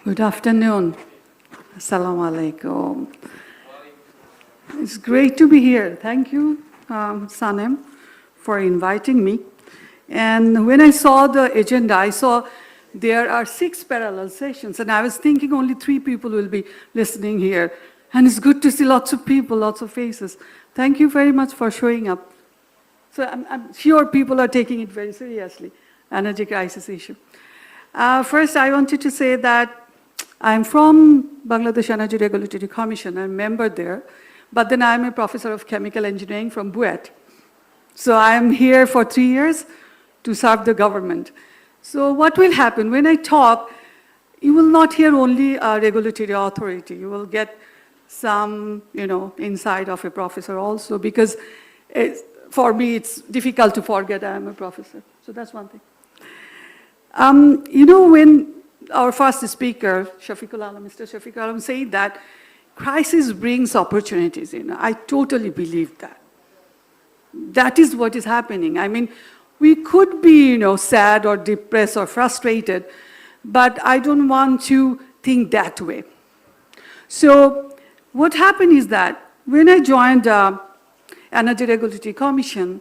Good afternoon. Assalamu alaikum. It's great to be here. Thank you, SANEM, for inviting me. And when I saw the agenda, I saw there are 6 parallel sessions, and I was thinking only 3 people will be listening here. And it's good to see lots of people, lots of faces. Thank you very much for showing up. So I'm sure people are taking it very seriously, energy crisis issue. First, I wanted to say that I'm from Bangladesh Energy Regulatory Commission. I'm a member there. But then I'm a professor of chemical engineering from BUET. So I'm here for 3 years to serve the government. So what will happen? When I talk, you will not hear only a regulatory authority. You will get some, insight of a professor also, because for me, it's difficult to forget I'm a professor. So that's one thing. When our first speaker, Mr. Shafiqul Alam, said that crisis brings opportunities, I totally believe that. That is what is happening. I mean, we could be, sad or depressed or frustrated, but I don't want to think that way. So what happened is that when I joined Energy Regulatory Commission,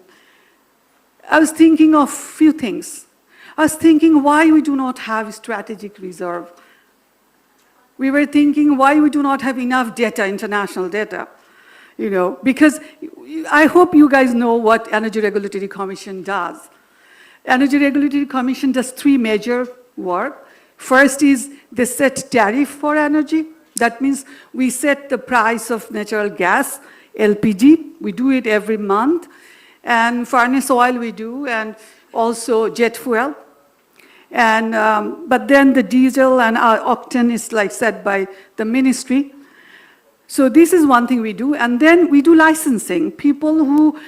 I was thinking of few things. I was thinking why we do not have strategic reserve. We were thinking why we do not have enough data, international data, because I hope you guys know what Energy Regulatory Commission does. Energy Regulatory Commission does 3 major work. First is they set tariff for energy. That means we set the price of natural gas, LPG. We do it every month. And furnace oil we do, and also jet fuel. And, but then the diesel and octane is set by the ministry. So this is one thing we do. And then we do licensing. People who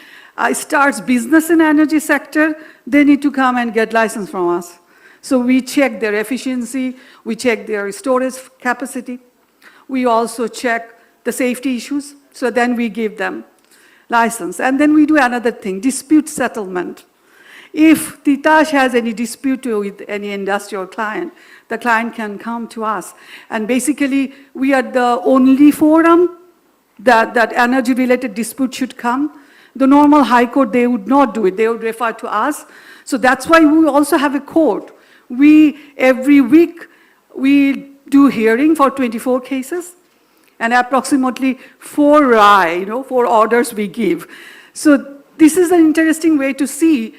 starts business in energy sector, they need to come and get license from us. So we check their efficiency, we check their storage capacity. We also check the safety issues. So then we give them license. And then we do another thing, dispute settlement. If Titash has any dispute with any industrial client, the client can come to us. And basically, we are the only forum that energy-related dispute should come. The normal high court, they would not do it. They would refer to us. So that's why we also have a court. Every week, we do hearing for 24 cases. And approximately 4 orders we give. So this is an interesting way to see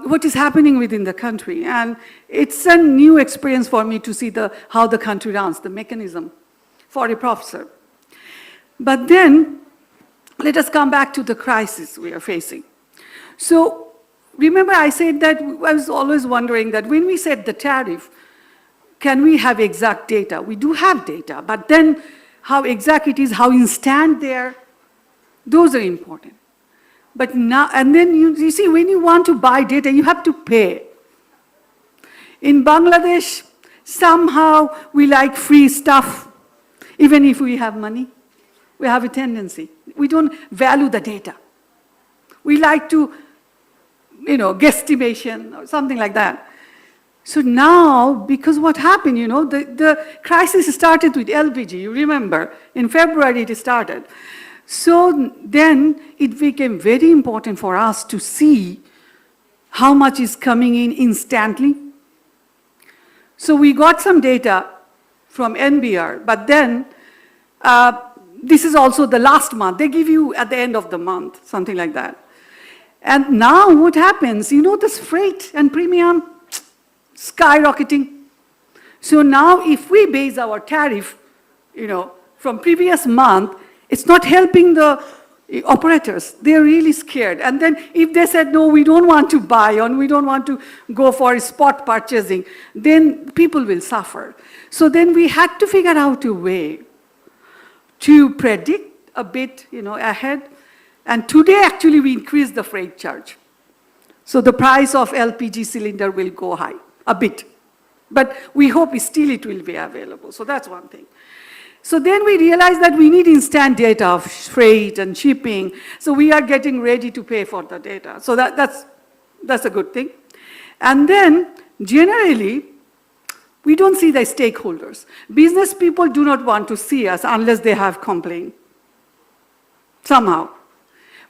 what is happening within the country. And it's a new experience for me to see how the country runs, the mechanism for a professor. But then, let us come back to the crisis we are facing. So remember I said that I was always wondering that when we set the tariff, can we have exact data? We do have data, but then how exact it is, how instant they are, those are important. But now, and then you see, when you want to buy data, you have to pay. In Bangladesh, somehow we like free stuff, even if we have money. We have a tendency. We don't value the data. We like to, guesstimation or something like that. So now, because what happened, the crisis started with LPG, you remember, in February it started. So then it became very important for us to see how much is coming in instantly. So we got some data from NBR, but then this is also the last month. They give you at the end of the month, something like that. And now what happens, this freight and premium skyrocketing. So now if we base our tariff, from previous month, it's not helping the operators. They're really scared. And then if they said, no, we don't want to buy and we don't want to go for spot purchasing, then people will suffer. So then we had to figure out a way to predict a bit, ahead. And today, actually, we increased the freight charge. So the price of LPG cylinder will go high, a bit. But we hope still it will be available. So that's one thing. So then we realized that we need instant data of freight and shipping. So we are getting ready to pay for the data. So that's a good thing. And then generally, We don't see the stakeholders. Business people do not want to see us unless they have complained, somehow.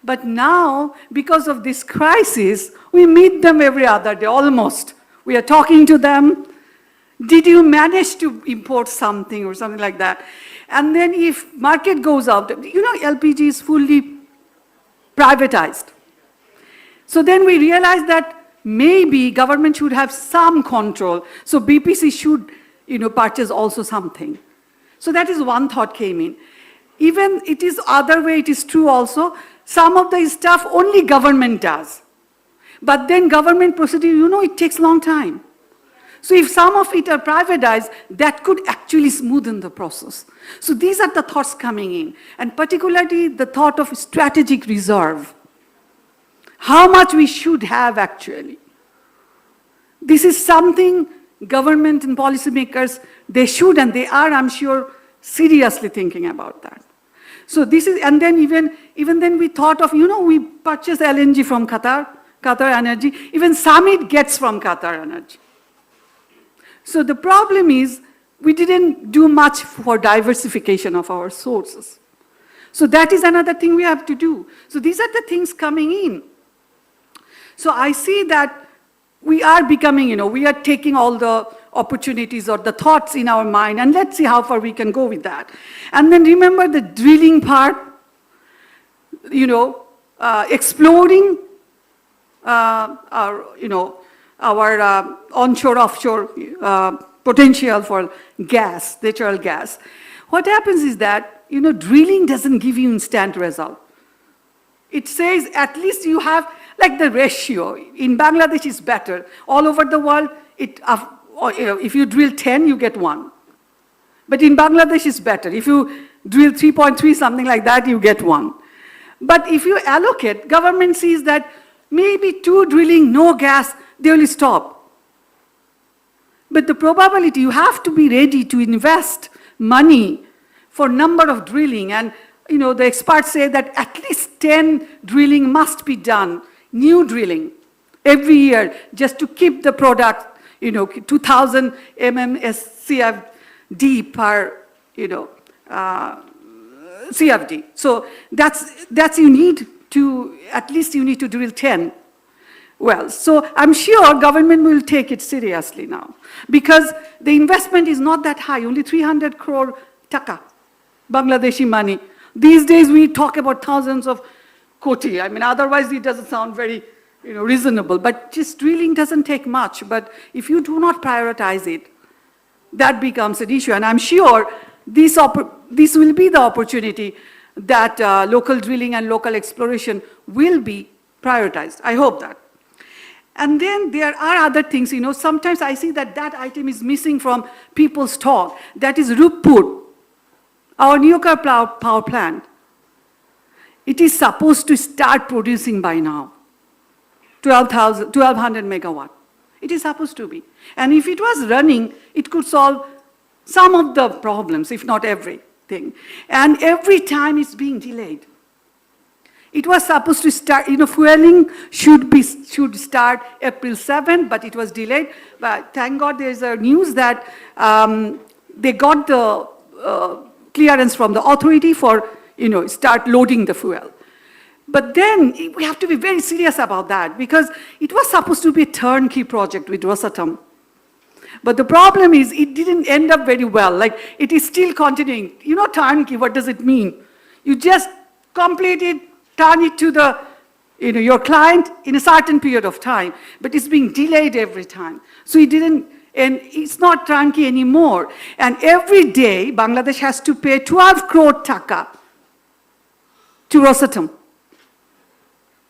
But now, because of this crisis, we meet them every other day, almost. We are talking to them. Did you manage to import something or something like that? And then if market goes out, LPG is fully privatized. So then we realize that maybe government should have some control. So BPC should, purchase also something. So that is one thought came in. Even it is other way, it is true also, some of the stuff only government does. But then government procedure, it takes long time. So if some of it are privatized, that could actually smoothen the process. So these are the thoughts coming in, and particularly the thought of strategic reserve. How much we should have actually. This is something government and policymakers, they should and they are, I'm sure, seriously thinking about that. So this is, and then even then we thought of, we purchase LNG from Qatar Energy, even Summit gets from Qatar Energy. So the problem is, we didn't do much for diversification of our sources. So that is another thing we have to do. So these are the things coming in. So I see that we are becoming, we are taking all the opportunities or the thoughts in our mind, and let's see how far we can go with that. And then remember the drilling part, exploring our onshore, offshore potential for gas, natural gas. What happens is that, drilling doesn't give you instant result. It says at least you have, like the ratio. In Bangladesh is better. All over the world, if you drill 10, you get 1. But in Bangladesh it's better. If you drill 3.3, something like that, you get 1. But if you allocate, government sees that maybe 2 drilling, no gas, they will stop. But the probability, you have to be ready to invest money for number of drilling. And the experts say that at least 10 drilling must be done, new drilling, every year, just to keep the product, 2,000 MMSCFD per, CFD. So that's you need to, at least you need to drill 10 wells. So I'm sure government will take it seriously now, because the investment is not that high, only 300 crore taka, Bangladeshi money. These days we talk about thousands of koti. Otherwise it doesn't sound very, reasonable. But just drilling doesn't take much. But if you do not prioritize it, that becomes an issue. And I'm sure this will be the opportunity that local drilling and local exploration will be prioritized. I hope that. And then there are other things, sometimes I see that item is missing from people's talk. That is Rupur, our nuclear power plant. It is supposed to start producing by now, 1,200 megawatt. It is supposed to be. And if it was running, it could solve some of the problems, if not everything. And every time it's being delayed. It was supposed to start, fueling should start April 7, but it was delayed. But thank God there's a news that they got the clearance from the authority for, start loading the fuel. But then we have to be very serious about that, because it was supposed to be a turnkey project with Rosatom. But the problem is it didn't end up very well. Like, it is still continuing. Turnkey, what does it mean? You just complete it, turn it to the, your client in a certain period of time, but it's being delayed every time. So it didn't, and it's not turnkey anymore. And every day, Bangladesh has to pay 12 crore taka to Rosatom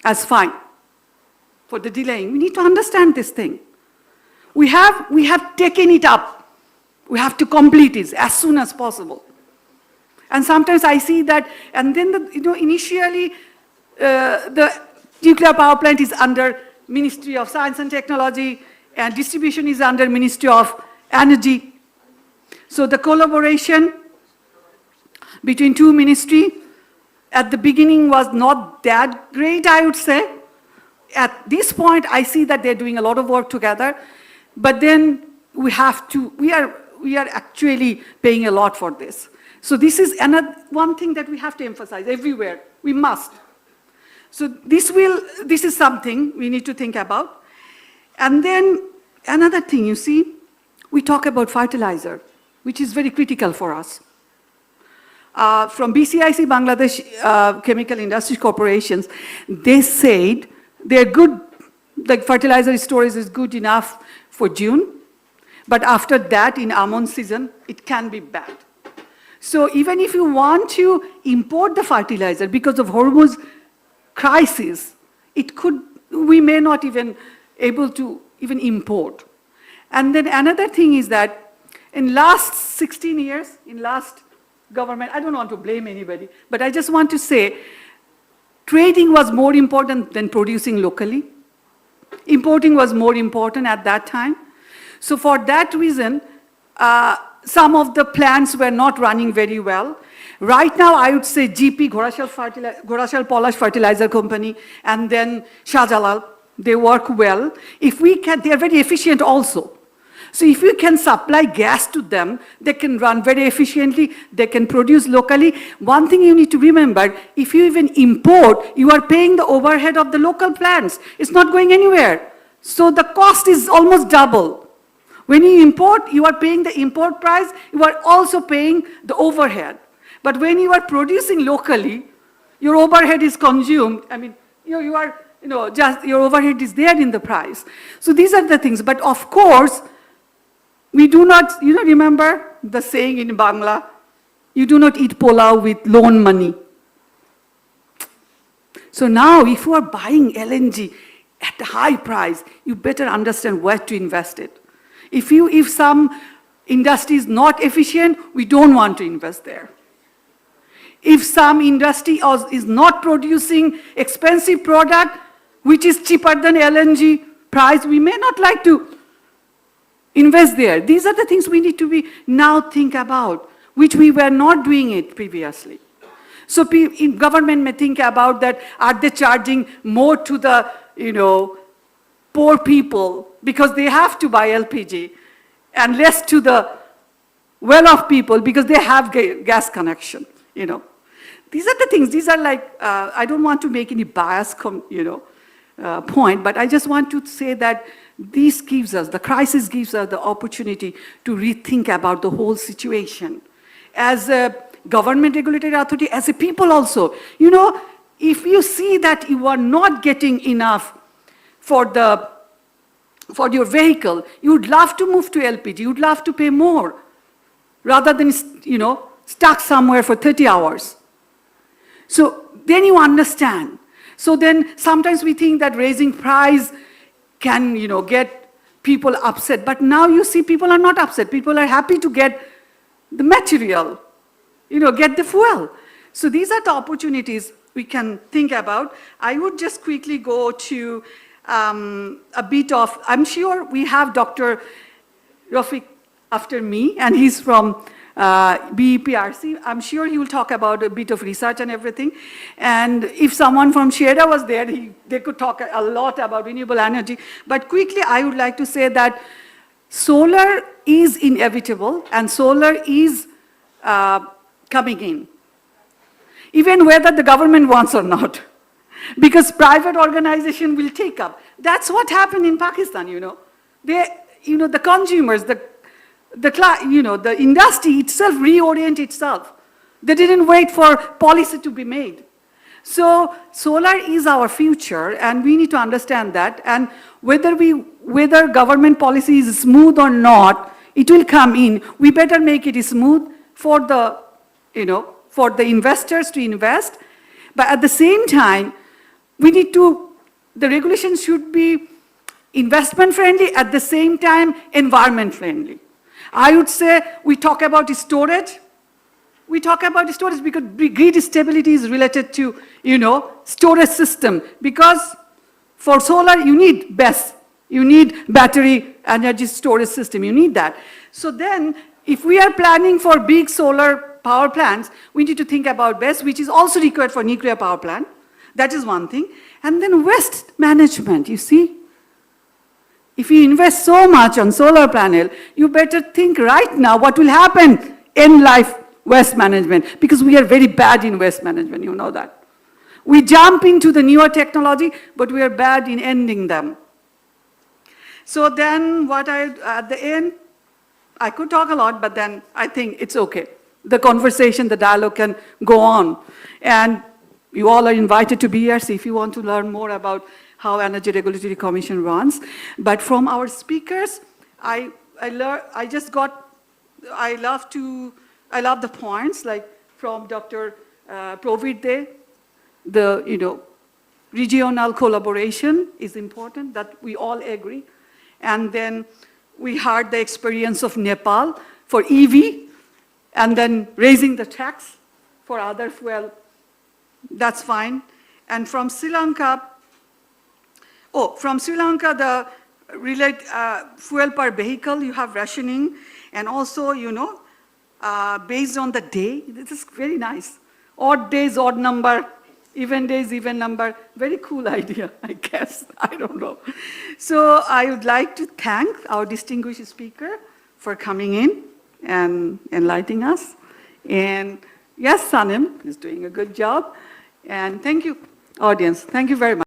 as fine for the delaying. We need to understand this thing. We have taken it up. We have to complete it as soon as possible. And sometimes I see that, and then initially the nuclear power plant is under Ministry of Science and Technology, and distribution is under Ministry of Energy. So the collaboration between two ministries at the beginning was not that great, I would say. At this point, I see that they're doing a lot of work together. But then we are actually paying a lot for this. So this is one thing that we have to emphasize everywhere. We must. So this is something we need to think about. And then another thing, you see, we talk about fertilizer, which is very critical for us. From BCIC, Bangladesh Chemical Industry Corporations, they said they're good, like fertilizer storage is good enough for June, but after that, in almond season, it can be bad. So even if you want to import the fertilizer because of Hormuz crisis, we may not even able to even import. And then another thing is that in last 16 years, in last government, I don't want to blame anybody, but I just want to say, trading was more important than producing locally. Importing was more important at that time. So for that reason, some of the plants were not running very well. Right now, I would say GP, Ghorashal Potash Fertilizer Company, and then Shahjalal, they work well. If we can, they are very efficient also. So if you can supply gas to them, they can run very efficiently, they can produce locally. One thing you need to remember, if you even import, you are paying the overhead of the local plants. It's not going anywhere. So the cost is almost double. When you import, you are paying the import price, you are also paying the overhead. But when you are producing locally, your overhead is consumed. I mean, just your overhead is there in the price. So these are the things. But of course, we do not, remember the saying in Bangla, you do not eat pulao with loan money. So now, if you are buying LNG at a high price, you better understand where to invest it. If some industry is not efficient, we don't want to invest there. If some industry is not producing expensive product, which is cheaper than LNG price, we may not like to invest there. These are the things we need to now think about, which we were not doing it previously. So government may think about that, are they charging more to the, poor people because they have to buy LPG and less to the well-off people because they have gas connection, These are the things, these are like, I don't want to make any bias, point, but I just want to say that the crisis gives us the opportunity to rethink about the whole situation. As a government regulatory authority, as a people also, if you see that you are not getting enough for your vehicle, you would love to move to LPG, you would love to pay more, rather than, stuck somewhere for 30 hours. So then you understand. So then sometimes we think that raising price can, get people upset. But now you see people are not upset. People are happy to get the material, get the fuel. So these are the opportunities we can think about. I would just quickly go to a bit of, I'm sure we have Dr. Rafiq after me, and he's from BEPRC. I'm sure he will talk about a bit of research and everything. And if someone from Syeda was there, they could talk a lot about renewable energy. But quickly, I would like to say that solar is inevitable and solar is coming in, even whether the government wants or not, because private organization will take up. That's what happened in Pakistan, the consumers, the industry itself reorient itself. They didn't wait for policy to be made. So solar is our future, and we need to understand that. And whether government policy is smooth or not, it will come in. We better make it smooth for the investors to invest. But at the same time, the regulation should be investment friendly, at the same time, environment friendly. I would say we talk about storage. We talk about storage because grid stability is related to, storage system. Because for solar, you need BESS. You need battery energy storage system. You need that. So then, if we are planning for big solar power plants, we need to think about BESS, which is also required for nuclear power plant. That is one thing. And then waste management, you see. If you invest so much on solar panel, you better think right now what will happen in life waste management, because we are very bad in waste management, you know that. We jump into the newer technology, but we are bad in ending them. So then at the end, I could talk a lot, but then I think it's okay. The conversation, the dialogue can go on. And you all are invited to be here, so if you want to learn more about how Energy Regulatory Commission runs. But from our speakers, I love the points, like from Dr. Provid De, regional collaboration is important, that we all agree. And then we heard the experience of Nepal for EV, and then raising the tax for other fuel, that's fine. And from Sri Lanka, the fuel per vehicle, you have rationing, and also, based on the day, this is very nice. Odd days, odd number, even days, even number. Very cool idea, I guess. I don't know. So I would like to thank our distinguished speaker for coming in and enlightening us. And yes, SANEM is doing a good job. And thank you, audience. Thank you very much.